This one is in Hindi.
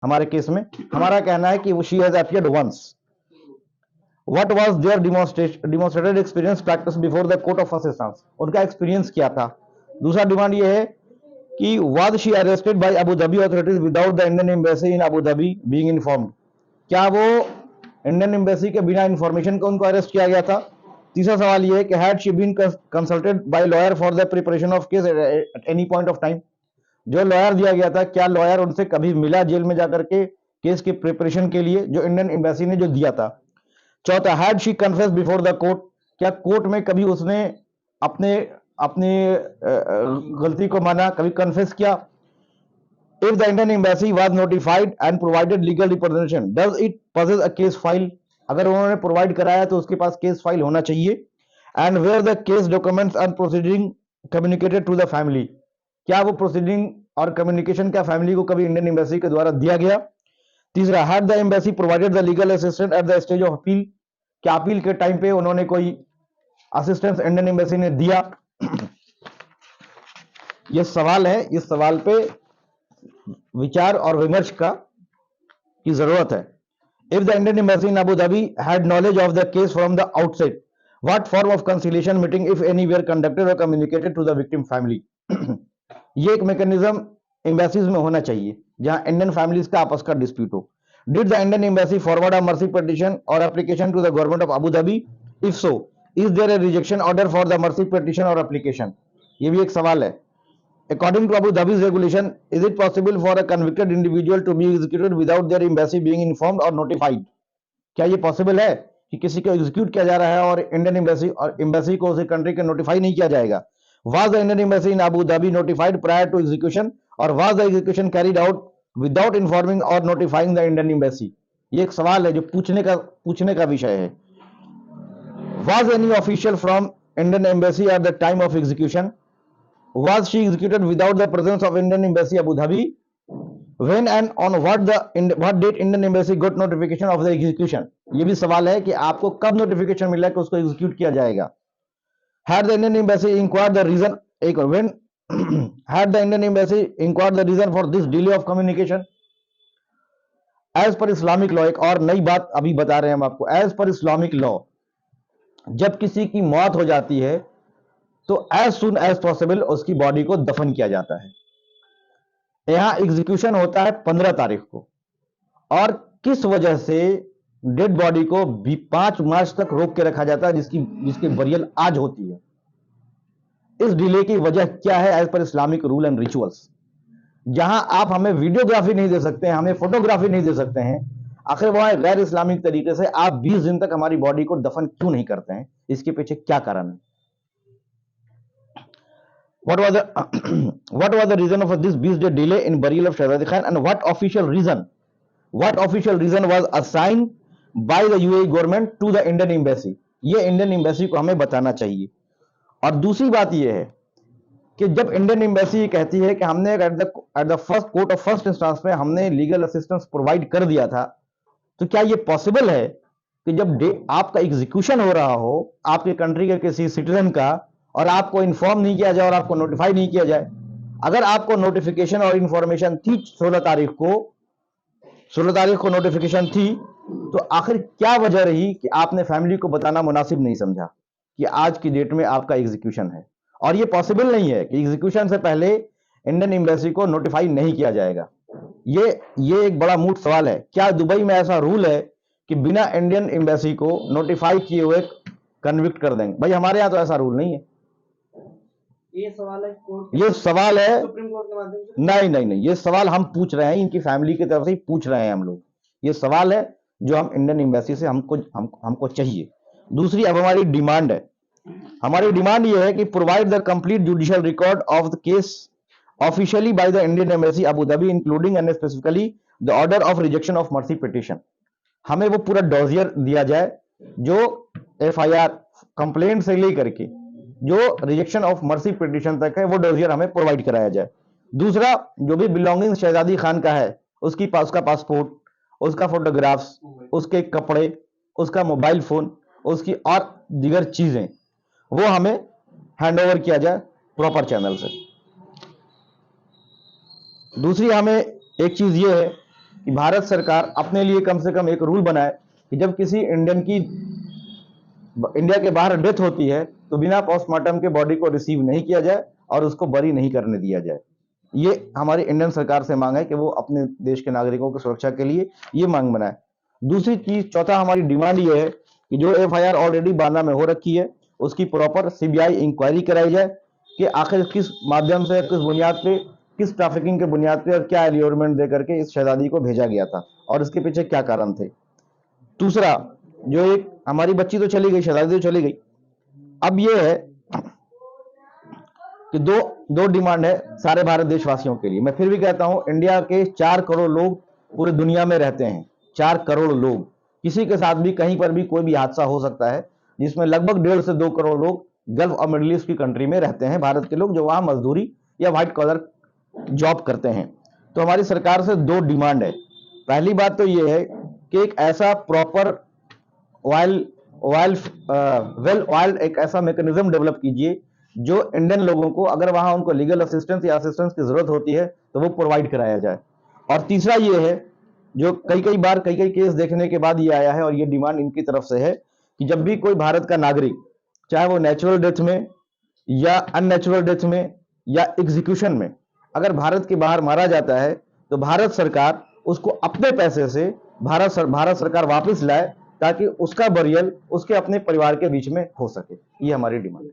हमारे केस में हमारा कहना है कि she has appeared once. What was there demonstrated experience practice before the court of first instance, उनका एक्सपीरियंस क्या था। दूसरा डिमांड ये है कि was she arrested by Abu Dhabi authorities without the Indian embassy in Abu Dhabi being informed, क्या वो इंडियन एम्बेसी के बिना इंफॉर्मेशन को उनको अरेस्ट किया गया था। तीसरा सवाल ये है कि had she been consulted by lawyer for the preparation of case at any point of time, जो लॉयर दिया गया था क्या लॉयर उनसे कभी मिला जेल में जाकर के केस की प्रिपरेशन के लिए, जो इंडियन एम्बेसी ने जो दिया था। चौथा, had she confess before the court, क्या कोर्ट में कभी उसने अपने अपनी गलती को माना, कभी कन्फेस किया। If the Indian embassy was notified and provided legal representation does it possess a case file, अगर उन्होंने प्रोवाइड कराया तो उसके पास केस फाइल होना चाहिए। And where the case documents and proceeding communicated to the family, क्या वो प्रोसीडिंग और कम्युनिकेशन क्या फैमिली को कभी इंडियन एम्बेसी के द्वारा दिया गया। तीसरा, had the embassy provided the legal assistance at the stage of appeal, क्या अपील के टाइम पे उन्होंने कोई असिस्टेंस इंडियन एम्बेसी ने दिया। ये सवाल है, इस सवाल पे विचार और विमर्श का की जरूरत है। If the Indian embassy in Abu Dhabi had knowledge of the case from the outset, what form of conciliation meeting if anywhere conducted और communicated to the victim family. ये एक मैकेनिज्म एम्बेसीज में होना चाहिए जहां इंडियन फैमिलीज का आपस का डिस्प्यूट हो। Did the Indian embassy forward a mercy petition और application to the government of Abu Dhabi, if so is there a rejection order for the mercy petition और एप्लीकेशन, ये भी एक सवाल है। According to Abu Dhabi's regulation, is it possible for a convicted individual to be executed without their embassy being informed or notified? क्या ये पॉसिबल है कि किसी को एग्जीक्यूट किया जा रहा है और इंडियन एम्बेसी को उसी कंट्री के नोटिफाई नहीं किया जाएगा। Was the Indian embassy in Abu Dhabi notified prior to execution or was the execution carried out without informing or notifying the Indian embassy? ये एक सवाल है जो पूछने का विषय है। Was any official from Indian embassy at the time of execution? Was she executed without the presence of Indian embassy Abu Dhabi? When and on what date Indian embassy got notification of the execution? ये भी सवाल है कि आपको कब नोटिफिकेशन मिला कि उसको एग्जीक्यूट किया जाएगा। Had the Indian embassy inquired the reason, when had the Indian embassy inquired the reason for this delay of communication? As per Islamic law, एक और नई बात अभी बता रहे हैं हम आपको। As per Islamic law, जब किसी की मौत हो जाती है तो एज सुन एज पॉसिबल उसकी बॉडी को दफन किया जाता है। यहां एग्जीक्यूशन होता है 15 तारीख को और किस वजह से डेड बॉडी को 5 मार्च तक रोक के रखा जाता है, जिसकी बरियल आज होती है। इस डिले की वजह क्या है as per Islamic rule and rituals. जहां आप हमें वीडियोग्राफी नहीं दे सकते हैं, हमें फोटोग्राफी नहीं दे सकते हैं, आखिर वहां गैर इस्लामिक तरीके से आप 20 दिन तक हमारी बॉडी को दफन क्यों नहीं करते हैं, इसके पीछे क्या कारण है। What was the reason of this 20-day delay in burial of Shahzad Khan and what official reason was assigned by the UAE government to the Indian embassy? ये इंडियन एम्बेसी को हमें बताना चाहिए। और दूसरी बात ये है कि जब इंडियन एम्बेसी कहती है कि हमने at the first court of first instance में हमने लीगल असिस्टेंस प्रोवाइड कर दिया था, तो क्या ये पॉसिबल है कि जब आपका एग्जीक्यूशन हो रहा हो आपके कंट्री के किसी सिटीजन का और आपको इन्फॉर्म नहीं किया जाए और आपको नोटिफाई नहीं किया जाए। अगर आपको नोटिफिकेशन और इंफॉर्मेशन थी 16 तारीख को नोटिफिकेशन थी, तो आखिर क्या वजह रही कि आपने फैमिली को बताना मुनासिब नहीं समझा कि आज की डेट में आपका एग्जीक्यूशन है। और ये पॉसिबल नहीं है कि एग्जीक्यूशन से पहले इंडियन एम्बेसी को नोटिफाई नहीं किया जाएगा। ये एक बड़ा मूठ सवाल है। क्या दुबई में ऐसा रूल है कि बिना इंडियन एम्बेसी को नोटिफाई किए हुए कन्विक्ट कर देंगे? भाई हमारे यहाँ तो ऐसा रूल नहीं है। ये सवाल है सुप्रीम कोर्ट के माध्यम से नहीं, ये सवाल हम पूछ रहे हैं, इनकी फैमिली की तरफ से ही पूछ रहे हैं हम लोग। ये सवाल है जो हम इंडियन एम्बेसी से हमको चाहिए। दूसरी अब हमारी डिमांड है, हमारी डिमांड ये है कि provide the complete judicial record of the case officially by the Indian embassy Abu Dhabi including and specifically the order of rejection of mercy petition. हमें वो पूरा डॉजियर दिया जाए जो FIR कंप्लेंट से लेकर के जो रिजेक्शन ऑफ मर्सी पिटीशन तक है, वो डॉजियर हमें प्रोवाइड कराया जाए। दूसरा, जो भी बिलोंगिंग शहजादी खान का है उसका पासपोर्ट, उसका फोटोग्राफ्स, उसके कपड़े, उसका मोबाइल फोन, उसकी और दीगर चीजें वो हमें हैंड ओवर किया जाए प्रॉपर चैनल से। दूसरी हमें एक चीज ये है कि भारत सरकार अपने लिए कम से कम एक रूल बनाए कि जब किसी इंडियन की इंडिया के बाहर डेथ होती है तो बिना पोस्टमार्टम के बॉडी को रिसीव नहीं किया जाए और उसको बरी नहीं करने दिया जाए। ये हमारी इंडियन सरकार से मांग है कि वो अपने देश के नागरिकों की सुरक्षा के लिए ये मांग बनाए। दूसरी चीज, चौथा हमारी डिमांड ये है कि जो एफआईआर ऑलरेडी बांदा में हो रखी है उसकी प्रॉपर सीबीआई इंक्वायरी कराई जाए कि आखिर किस माध्यम से, किस बुनियाद पे, किस ट्रैफिकिंग के बुनियाद पे और क्या एलियोरमेंट दे करके इस शहजादी को भेजा गया था और इसके पीछे क्या कारण थे। दूसरा, जो एक हमारी बच्ची तो चली गई, शहजादी तो चली गई, अब ये है कि दो डिमांड है सारे भारत देशवासियों के लिए। मैं फिर भी कहता हूं, इंडिया के 4 करोड़ लोग पूरी दुनिया में रहते हैं, 4 करोड़ लोग, किसी के साथ भी कहीं पर भी कोई भी हादसा हो सकता है, जिसमें लगभग 1.5 से 2 करोड़ लोग गल्फ और मिडिल ईस्ट की कंट्री में रहते हैं, भारत के लोग, जो वहां मजदूरी या व्हाइट कॉलर जॉब करते हैं। तो हमारी सरकार से 2 डिमांड है। पहली बात तो ये है कि एक ऐसा प्रॉपर वेल ऑयल्ड एक ऐसा मैकेनिज्म डेवलप कीजिए जो इंडियन लोगों को, अगर वहां उनको लीगल असिस्टेंस या असिस्टेंस की जरूरत होती है तो वो प्रोवाइड कराया जाए। और तीसरा ये है, जो कई बार कई केस देखने के बाद ये आया है और ये डिमांड इनकी तरफ से है कि जब भी कोई भारत का नागरिक, चाहे वो नेचुरल डेथ में या अननेचुरल डेथ में या एग्जीक्यूशन में, अगर भारत के बाहर मारा जाता है तो भारत सरकार उसको अपने पैसे से भारत सरकार वापस लाए ताकि उसका बरियल उसके अपने परिवार के बीच में हो सके। ये हमारी डिमांड है।